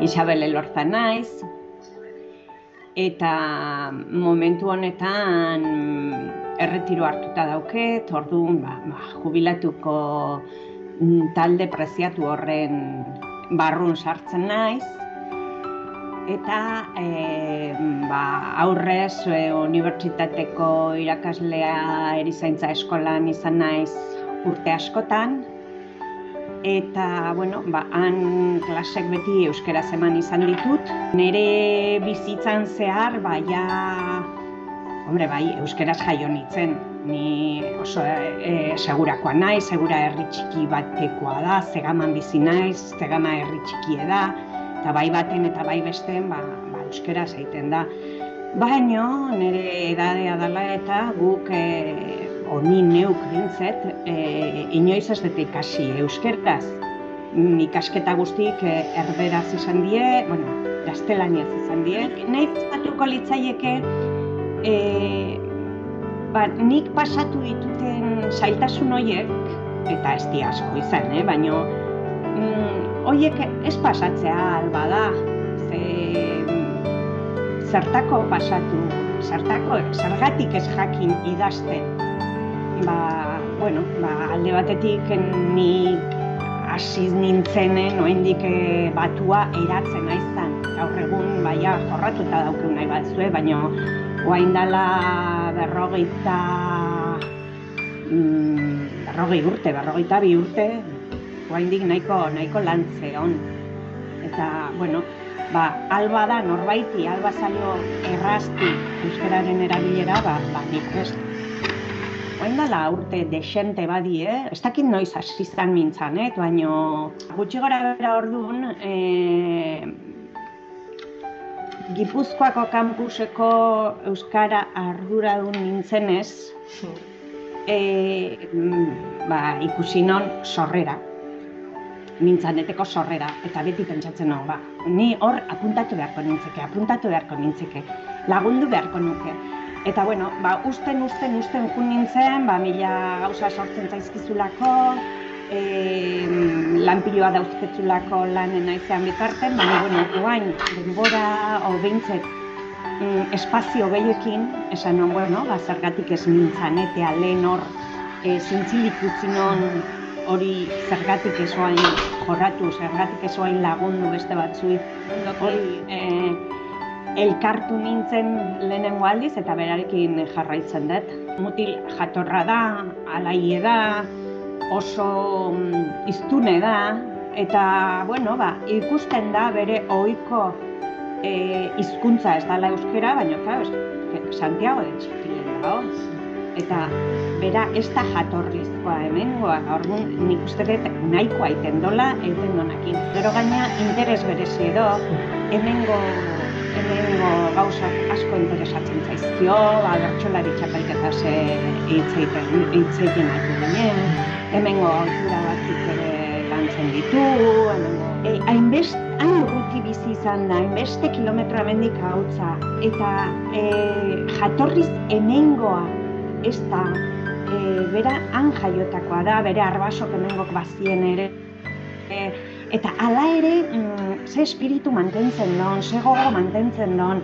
Isabel Elorza naiz, eta momentu honetan erretiro hartuta dauket, orduan jubilatuko talde preziatu horren barrun sartzen naiz, eta aurrez unibertsitateko irakaslea erizaintza eskolan izan naiz urte askotan, eta, han klasek beti euskaraz eman izan ditut. Nire bizitzan zehar, euskaraz jaio nintzen. Ni oso segurakoa naiz, segura herri txiki batekoa da, Zegaman bizi naiz, Zegama herri txikie da, eta bai baten eta bai besteen euskaraz egiten da. Baina nire edadea dela eta guk honi neuk bintzet, inoiz ez dut ikasi euskeraz. Ikasketa guztik erderaz izan die, gaztelaniaz izan die. Nahi pasatuko litzaieke, nik pasatu dituten zailtasun horiek, eta ez di asko izan, baina horiek ez pasatzea alba da. Zertako pasatu, zergatik ez jakin idazten. Alde batetik nik hasi nintzenen, oraindik batua eratzen naizan. Gaur egun jorratuta daukeu nahi batzue, baina orain dela 42 urte, oraindik nahiko lantze on. Eta, alba da norbaiti, alba zaio errazti euskararen erabilera, nik ez. Orain dela urte desente badie, ez dakit noiz hasi izan mintzan, baina gutxi gora bera orduan, Gipuzkoako kampuseko euskara arduradun nintzenez, ikusi non sorrera, mintzaneteko sorrera, eta beti pentsatzen nago, ni hor apuntatu beharko nintzeke, lagundu beharko nuke. Eta, usten jun nintzen, mila gauza sortzen zaizkizulako, lanpiloa dauzketzulako lanen naizean bitarten, baina, guain, denbora, behintzet, espazio behiekin, esan non, zergatik ez nintzanetea lehen hor, zintzilik utzi non hori zergatik ez oain jorratu, zergatik ez oain lagundu beste batzuik, hori elkartu nintzen lehenengo aldiz eta berarekin jarraitzen dut. Mutil jatorra da, alaie da, oso hiztune da, eta, ikusten da bere ohiko hizkuntza ez dela euskera, baina, Santiago de Txipilen dago. Eta bera ez da jatorrizkoa hemengoa, orduan nik uste dut nahikoa egiten donakin. Gero gaina interes berezi edo, hemengo gauzak asko interesatzen zaizkio, bertsolari txapelketaz hitz egiten ari ginen, hemengo autura batzuk ere lantzen ditugu, hain urruti bizi izan da, hainbeste kilometro hemendik hautza, eta jatorriz hemengoa ez da, bera han jaiotakoa da, bere arbasok hemengok bazien ere, eta hala ere, ze espiritu mantentzen don, ze gogo mantentzen don,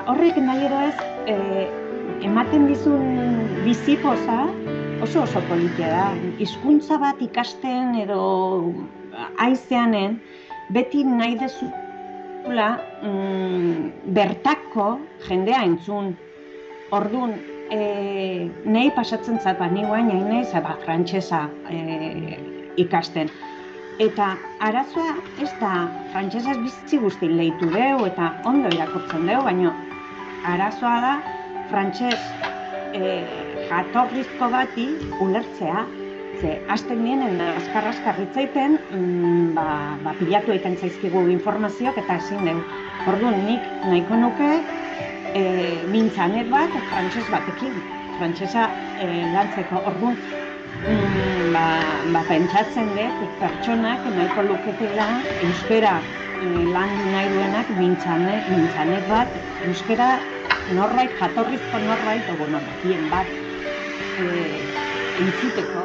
horrek nahi edo ez, ematen dizun bizipoza oso politia da. Hizkuntza bat ikasten edo aizeanen, beti nahi dezula bertako jendea entzun. Orduan, nahi pasatzen zat, ni guain nahi frantsesa ikasten. Eta arazoa ez da frantsesez bizi guztin lehitu deu eta ondo irakurtzen deu, baina arazoa da frantses jatorrizko bati ulertzea. Ze, hasten dienen azkar hitzaiten, pilatu egiten zaizkigu informazioak eta ezin deu. Orduan nik nahiko nuke mintzanet bat frantses batekin, frantsesa lantzeko. Orduan, pentsatzen dut pertsonak nahiko luketela euskara landu nahi duenak mintzanet bat, euskara norbait, jatorrizko norbait, nekien bat entzuteko.